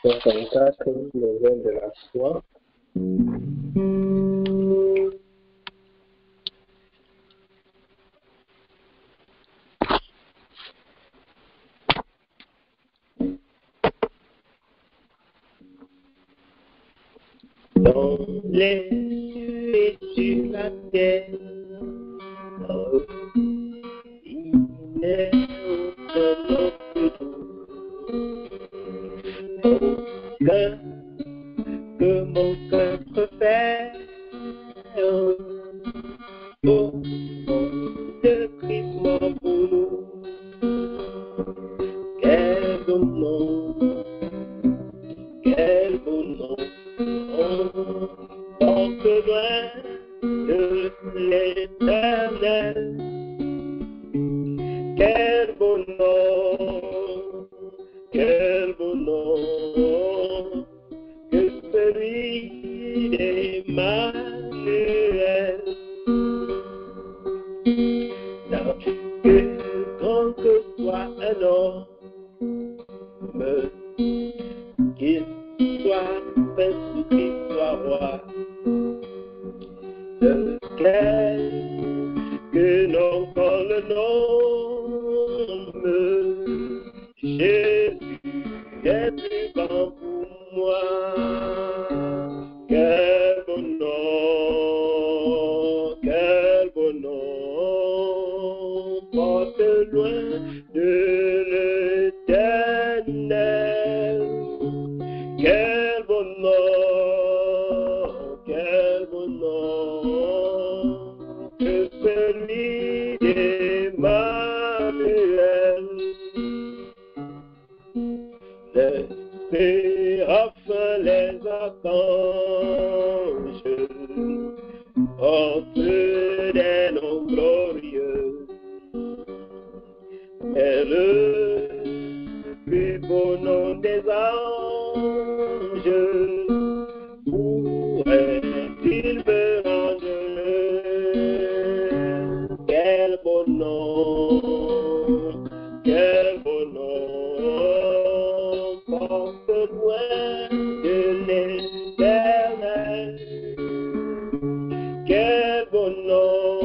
64, le vin de la foi. Dans les cieux et sur la terre, il n'est aucun autre aucun que mon cœur préfère. Au nom de Christ mort pour nous, quel beau nom, quel beau nom. On porte loin de l'éternel. Quel beau nom, quel beau nom, que celui d'Emmanuel. Que quand que soit un homme, qu'il soit fait sous Christ soit roi, de quelque nom qu'on le nomme, Jésus est plus grand pour moi. Quel beau nom, porte loin de l'éternel. Quel beau nom, que celui d'Emmanuel. Les séraphins, les archanges portent des noms glorieux. Mais le plus beau nom des anges pourrait-il me rendre? Quel beau nom, porte loin de l'éternel. Quel beau nom,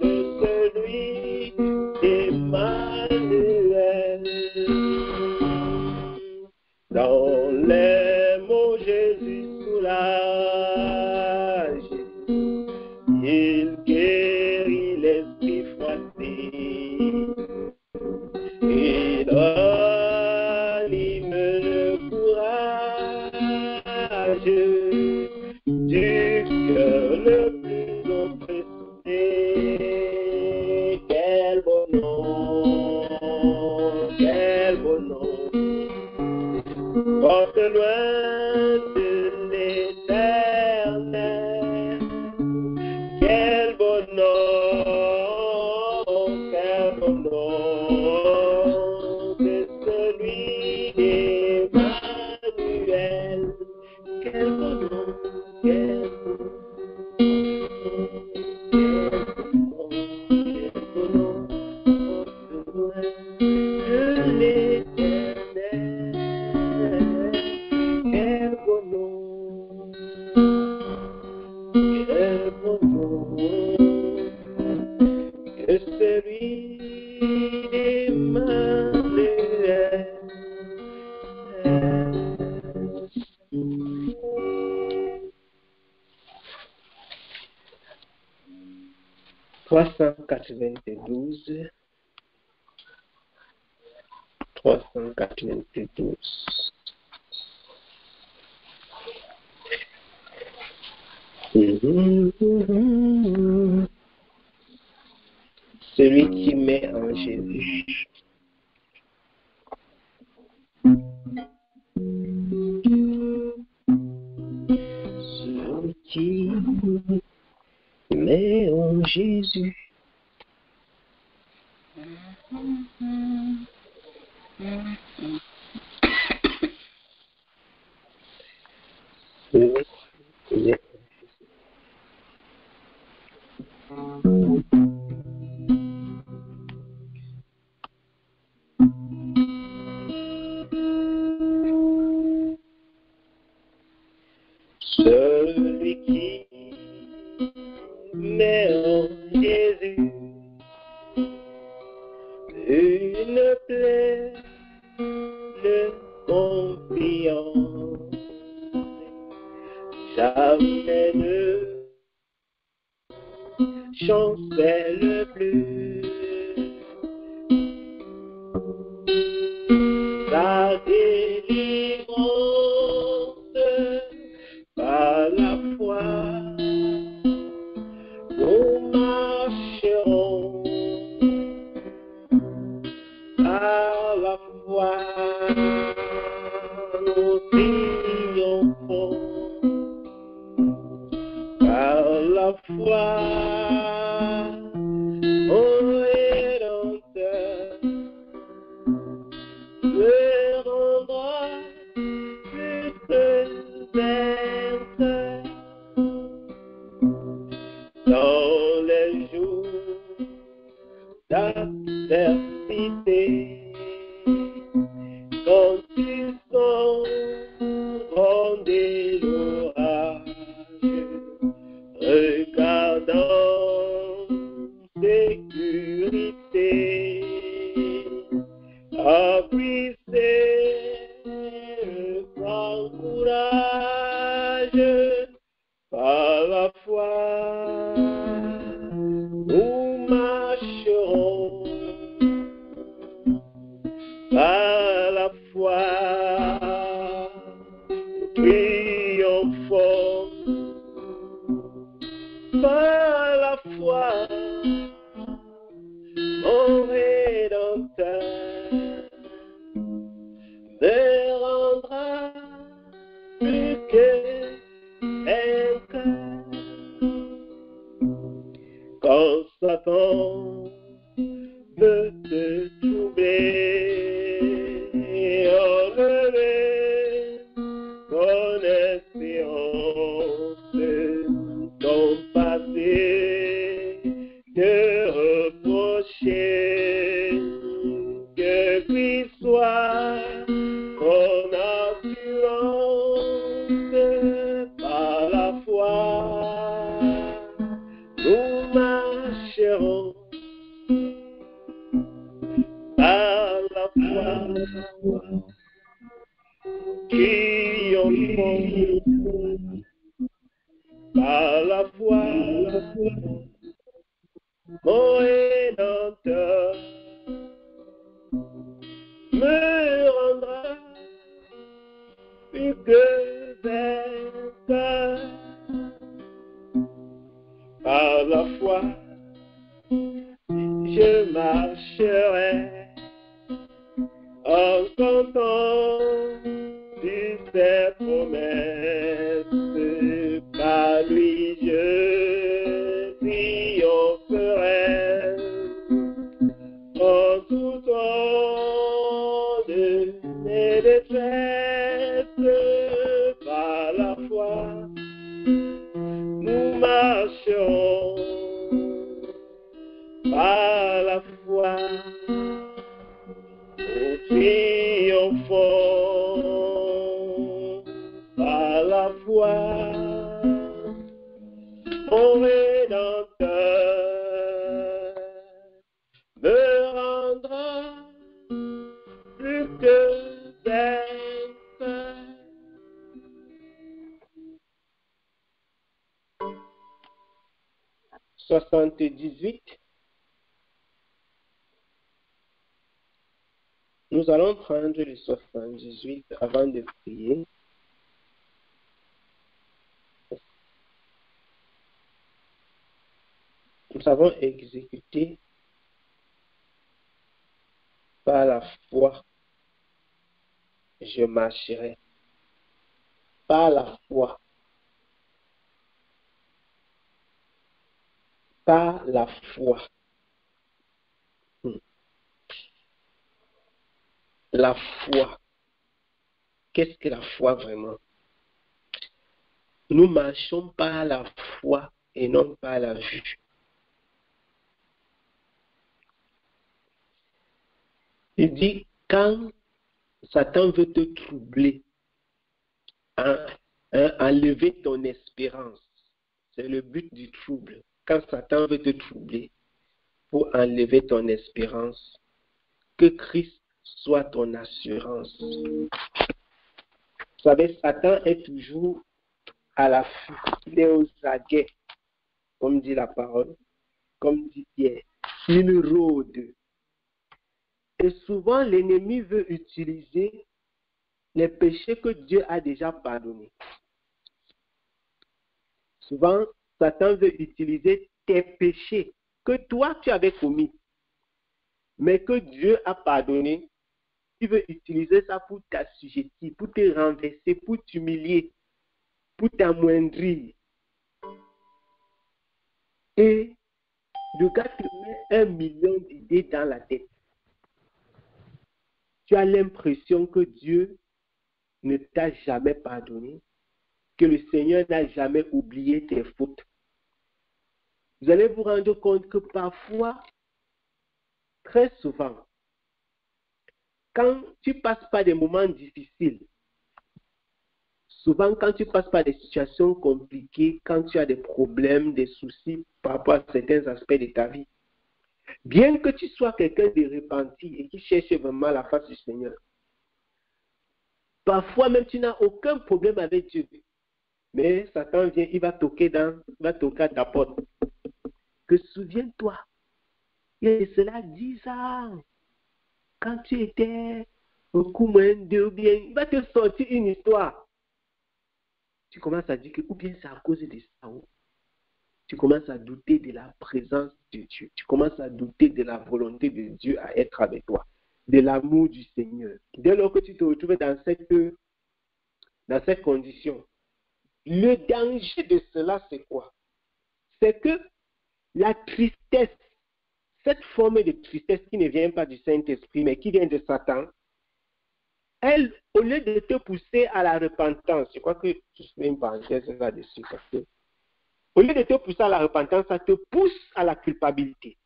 que celui d'Emmanuel. Dans les mots Jésus soulage, il guérit l'esprit froissé, il ranime le courage du cœur le plus oppressé. Quel beau nom, porte loin de l'éternel. Quel beau nom, que celui d'Emmanuel. Quel beau nom, porte loin de l'éternel. Quel beau nom, que celui d'Emmanuel. 392. 392. Celui qui met en Jésus. Celui qui met en Jésus. mais en Jésus, une pleine confiance, jamais ne chancelle plus. Sa délivrance par la foi, nous marcherons par la foi, nous triomphons par la foi, mon Rédempteur me rendra plus vainqueur dans les jours d'adversité, quand ils sont rendés l'orage, regardant sécurité, puissez prendre courage par la foi, nous marcherons par la foi, triomphons par la foi, mon Rédempteur me rendra plus que vainqueur. Quand Satan veut te troubler, enlever ton espérance, ton passé, te reprocher, que puis soit ton assurance par la foi, nous marcherons par la foi, triomphons par la foi, mon Rédempteur me rendra plus que vainqueur. Par la foi, je marcherai en comptant sur ses promesses. Par lui, je triompherai en tout temps de mes détresses. Par la foi, nous marcherons par la foi, nous triomphons par la foi, mon Rédempteur me rendra plus que vainqueur. (78). Nous allons prendre le 78 avant de prier. Nous avons exécuté par la foi, je marcherai. Par la foi. Par la foi. La foi. Qu'est-ce que la foi vraiment? Nous marchons par la foi et non par la vue. Il dit, quand Satan veut te troubler, enlever ton espérance, c'est le but du trouble. quand Satan veut te troubler pour enlever ton espérance, que Christ soit ton assurance. Vous savez, Satan est toujours à l'affût, il est aux aguets, comme dit la parole, comme dit Pierre. Il rôde. Et souvent, l'ennemi veut utiliser les péchés que Dieu a déjà pardonnés. Souvent, Satan veut utiliser tes péchés que toi, tu avais commis, mais que Dieu a pardonné. Il veut utiliser ça pour t'assujettir, pour te renverser, pour t'humilier, pour t'amoindrir. Et le gars te met 1 million d'idées dans la tête. Tu as l'impression que Dieu ne t'a jamais pardonné, que le Seigneur n'a jamais oublié tes fautes. Vous allez vous rendre compte que parfois, très souvent, quand tu passes par des moments difficiles, souvent quand tu passes par des situations compliquées, quand tu as des problèmes, des soucis par rapport à certains aspects de ta vie, bien que tu sois quelqu'un de repenti et qui cherche vraiment la face du Seigneur, parfois même tu n'as aucun problème avec Dieu, mais Satan vient, il va toquer à ta porte. Que souviens-toi, il y a cela 10 ans, quand tu étais au Koumende, ou bien il va te sortir une histoire. Tu commences à dire que, ou bien c'est à cause de ça. Tu commences à douter de la présence de Dieu. Tu commences à douter de la volonté de Dieu à être avec toi, de l'amour du Seigneur. Dès lors que tu te retrouves dans cette condition, le danger de cela, c'est quoi? C'est que la tristesse, cette forme de tristesse qui ne vient pas du Saint-Esprit, mais qui vient de Satan, elle, au lieu de te pousser à la repentance, je crois que je fais une parenthèse là-dessus, parce que au lieu de te pousser à la repentance, ça te pousse à la culpabilité.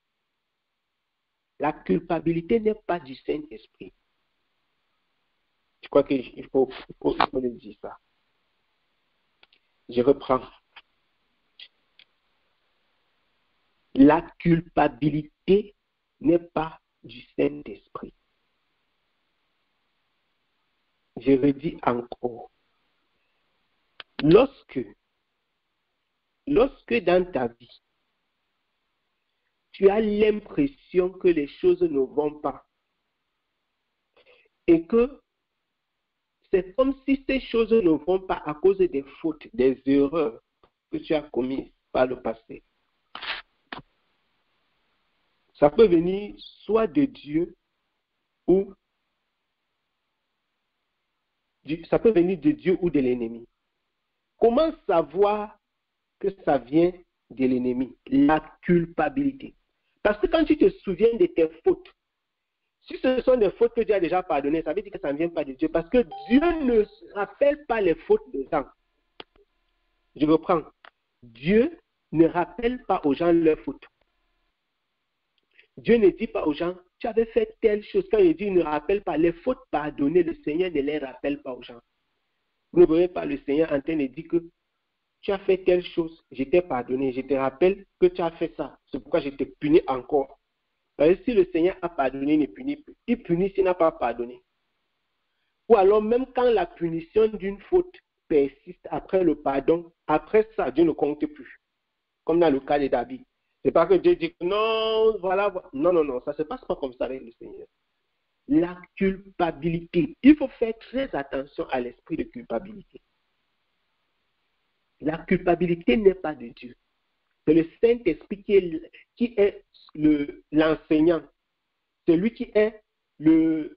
La culpabilité n'est pas du Saint-Esprit. Je crois qu'il faut le dire ça. Je reprends. La culpabilité n'est pas du Saint-Esprit. Je redis encore. Lorsque dans ta vie, tu as l'impression que les choses ne vont pas et que c'est comme si ces choses ne vont pas à cause des fautes, des erreurs que tu as commises par le passé. Ça peut venir soit de Dieu ou ça peut venir de Dieu ou de l'ennemi. Comment savoir que ça vient de l'ennemi? La culpabilité. Parce que quand tu te souviens de tes fautes, si ce sont des fautes que Dieu a déjà pardonnées, ça veut dire que ça ne vient pas de Dieu. Parce que Dieu ne rappelle pas les fautes des gens. Je reprends. Dieu ne rappelle pas aux gens leurs fautes. Dieu ne dit pas aux gens, tu avais fait telle chose. Quand il dit, il ne rappelle pas les fautes pardonnées, le Seigneur ne les rappelle pas aux gens. Vous ne verrez pas le Seigneur en train de dire que tu as fait telle chose, je t'ai pardonné, je te rappelle que tu as fait ça. C'est pourquoi je te punis encore. Parce que si le Seigneur a pardonné, il ne punit plus. Il punit s'il n'a pas pardonné. Ou alors même quand la punition d'une faute persiste après le pardon, après ça, Dieu ne compte plus. Comme dans le cas de David. C'est pas que Dieu dit non, voilà. Non, ça ne se passe pas comme ça avec le Seigneur. La culpabilité. Il faut faire très attention à l'esprit de culpabilité. La culpabilité n'est pas de Dieu. C'est le Saint-Esprit qui est l'enseignant. C'est lui qui est le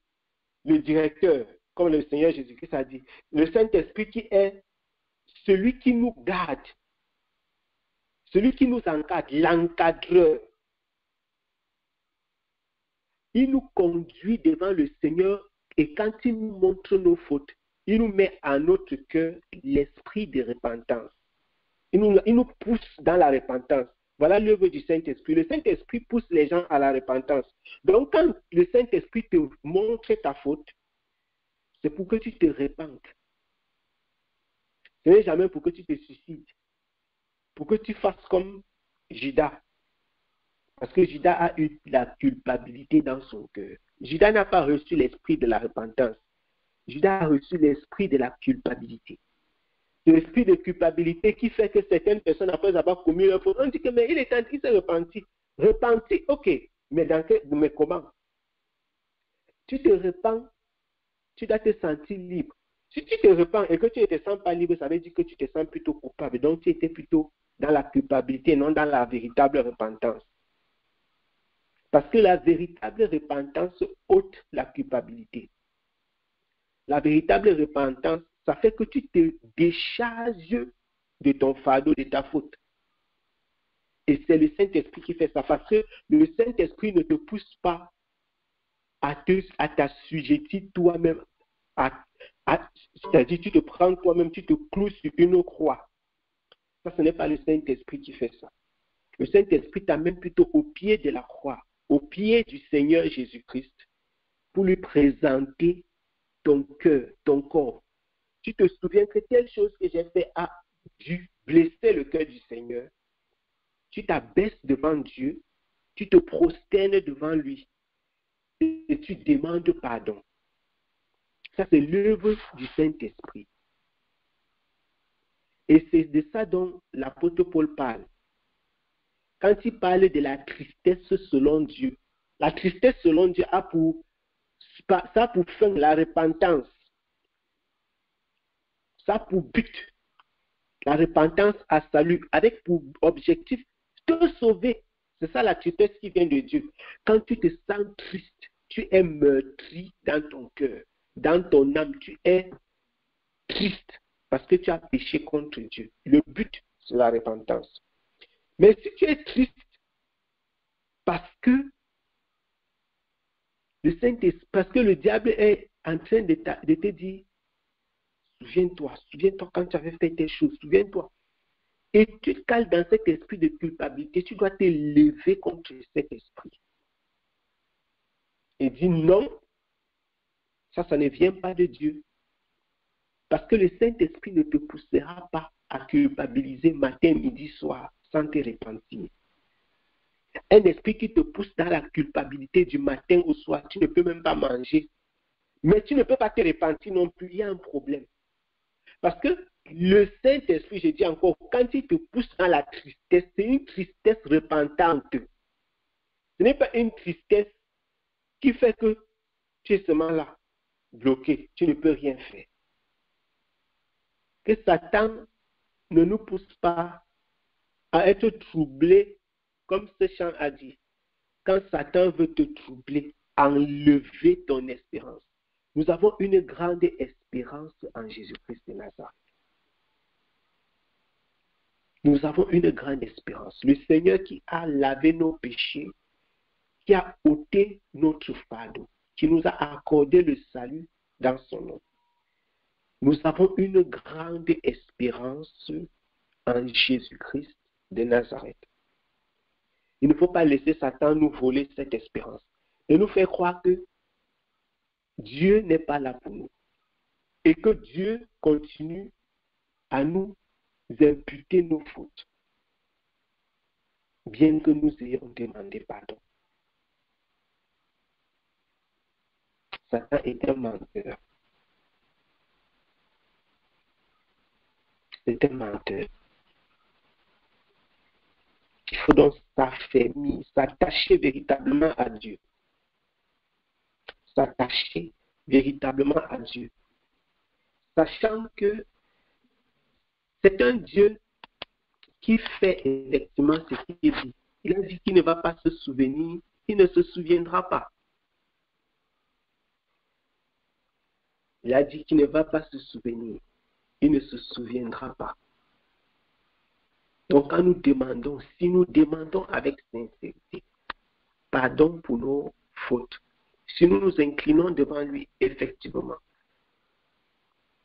directeur, comme le Seigneur Jésus-Christ a dit. Le Saint-Esprit qui est celui qui nous garde, celui qui nous encadre, l'encadreur. Il nous conduit devant le Seigneur et quand il nous montre nos fautes, il nous met à notre cœur l'esprit de repentance. Il nous pousse dans la repentance. Voilà l'œuvre du Saint-Esprit. Le Saint-Esprit pousse les gens à la repentance. Donc, quand le Saint-Esprit te montre ta faute, c'est pour que tu te repentes. Ce n'est jamais pour que tu te suicides. Pour que tu fasses comme Judas. Parce que Judas a eu la culpabilité dans son cœur. Judas n'a pas reçu l'esprit de la repentance. Judas a reçu l'esprit de la culpabilité. L'esprit de culpabilité qui fait que certaines personnes, après avoir commis leur faute, on dit que mais il s'est repenti. Repenti, ok. Mais comment? Tu te repens, tu dois te sentir libre. Si tu te repens et que tu ne te sens pas libre, ça veut dire que tu te sens plutôt coupable. Donc tu étais plutôt dans la culpabilité, non dans la véritable repentance. Parce que la véritable repentance ôte la culpabilité. La véritable repentance, ça fait que tu te décharges de ton fardeau, de ta faute. Et c'est le Saint-Esprit qui fait ça. Parce que le Saint-Esprit ne te pousse pas à t'assujettir toi-même. C'est-à-dire, tu te prends toi-même, tu te cloues sur une croix. Ça, ce n'est pas le Saint-Esprit qui fait ça. Le Saint-Esprit t'amène plutôt au pied de la croix, au pied du Seigneur Jésus-Christ, pour lui présenter ton cœur, ton corps. Tu te souviens que telle chose que j'ai fait a dû blesser le cœur du Seigneur. Tu t'abaisses devant Dieu, tu te prosternes devant lui et tu demandes pardon. Ça, c'est l'œuvre du Saint-Esprit. Et c'est de ça dont l'apôtre Paul parle. Quand il parle de la tristesse selon Dieu, la tristesse selon Dieu a pour fin la repentance. Ça a pour but la repentance à salut, avec pour objectif te sauver. C'est ça la tristesse qui vient de Dieu. Quand tu te sens triste, tu es meurtri dans ton cœur, dans ton âme, tu es triste parce que tu as péché contre Dieu. Le but, c'est la repentance. Mais si tu es triste parce que le diable est en train de te dire, souviens-toi quand tu avais fait tes choses, souviens-toi. Et tu te cales dans cet esprit de culpabilité, tu dois te lever contre cet esprit. Et dire non, ça ne vient pas de Dieu. Parce que le Saint-Esprit ne te poussera pas à culpabiliser matin, midi, soir, sans te repentir. Un esprit qui te pousse dans la culpabilité du matin au soir, tu ne peux même pas manger. Mais tu ne peux pas te repentir non plus, il y a un problème. Parce que le Saint-Esprit, je dis encore, quand il te pousse dans la tristesse, c'est une tristesse repentante. Ce n'est pas une tristesse qui fait que tu es seulement là, bloqué, tu ne peux rien faire. Que Satan ne nous pousse pas à être troublés, comme ce chant a dit. Quand Satan veut te troubler, enlever ton espérance. Nous avons une grande espérance en Jésus-Christ de Nazareth. Nous avons une grande espérance. Le Seigneur qui a lavé nos péchés, qui a ôté notre fardeau, qui nous a accordé le salut dans son nom. Nous avons une grande espérance en Jésus-Christ de Nazareth. Il ne faut pas laisser Satan nous voler cette espérance et nous faire croire que Dieu n'est pas là pour nous et que Dieu continue à nous imputer nos fautes, bien que nous ayons demandé pardon. Satan est un menteur. C'est un menteur. Il faut donc s'affermir, s'attacher véritablement à Dieu. S'attacher véritablement à Dieu. Sachant que c'est un Dieu qui fait effectivement ce qu'il dit. Il a dit qu'il ne va pas se souvenir, il ne se souviendra pas. Il a dit qu'il ne va pas se souvenir, il ne se souviendra pas. Donc quand nous demandons, si nous demandons avec sincérité, pardon pour nos fautes, si nous nous inclinons devant lui effectivement,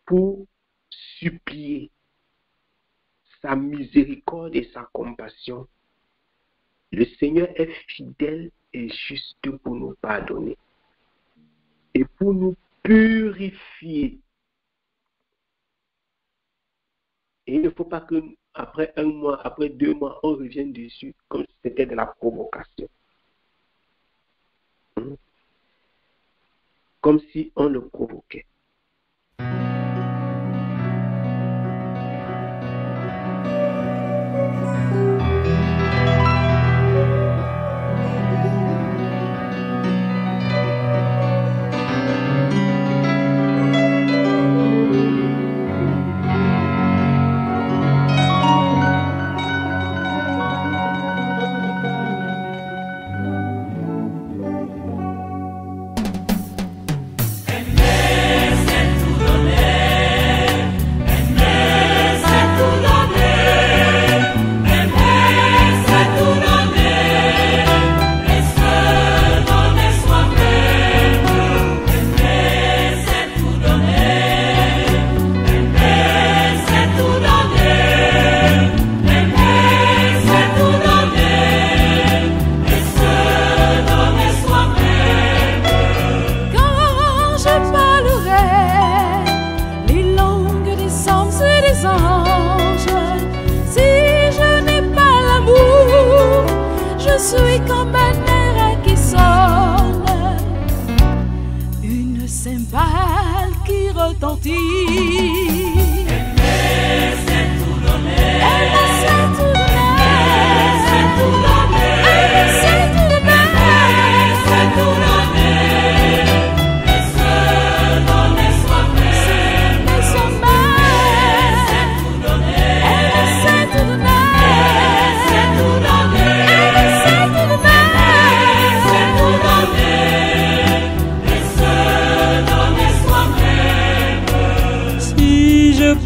pour supplier sa miséricorde et sa compassion, le Seigneur est fidèle et juste pour nous pardonner et pour nous purifier. Et il ne faut pas que, après 1 mois, après 2 mois, on revient dessus comme si c'était de la provocation. Comme si on le provoquait.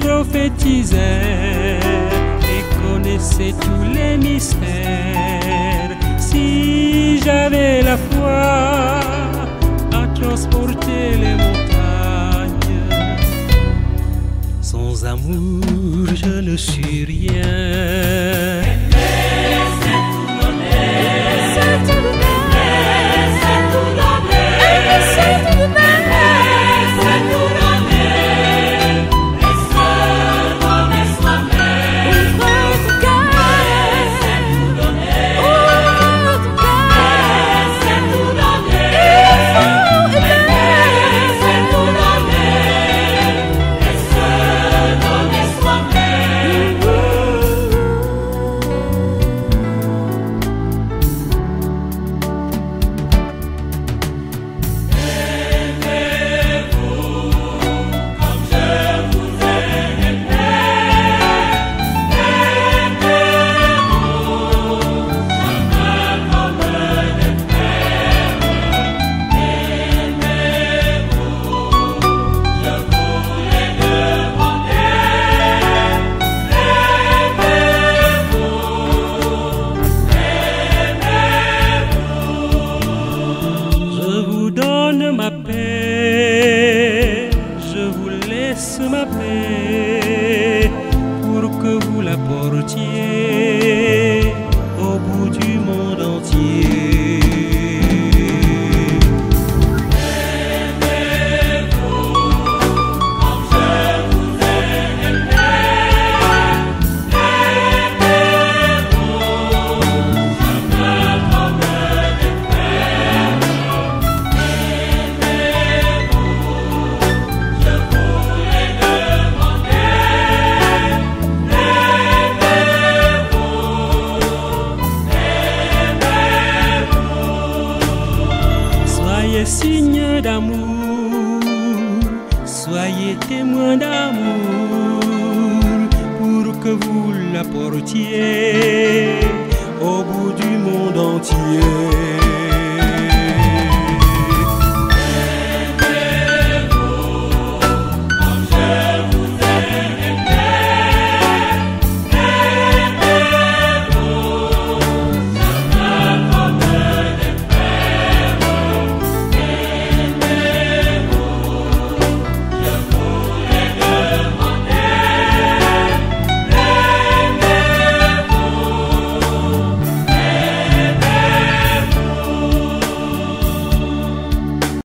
prophétisait et connaissait tous les mystères. Si j'avais la foi à transporter les montagnes, sans amour je ne suis rien. Ma paix, je vous laisse ma paix pour que vous la portiez au bout du monde entier. Soyez signe d'amour, soyez témoin d'amour, pour que vous la portiez au bout du monde entier.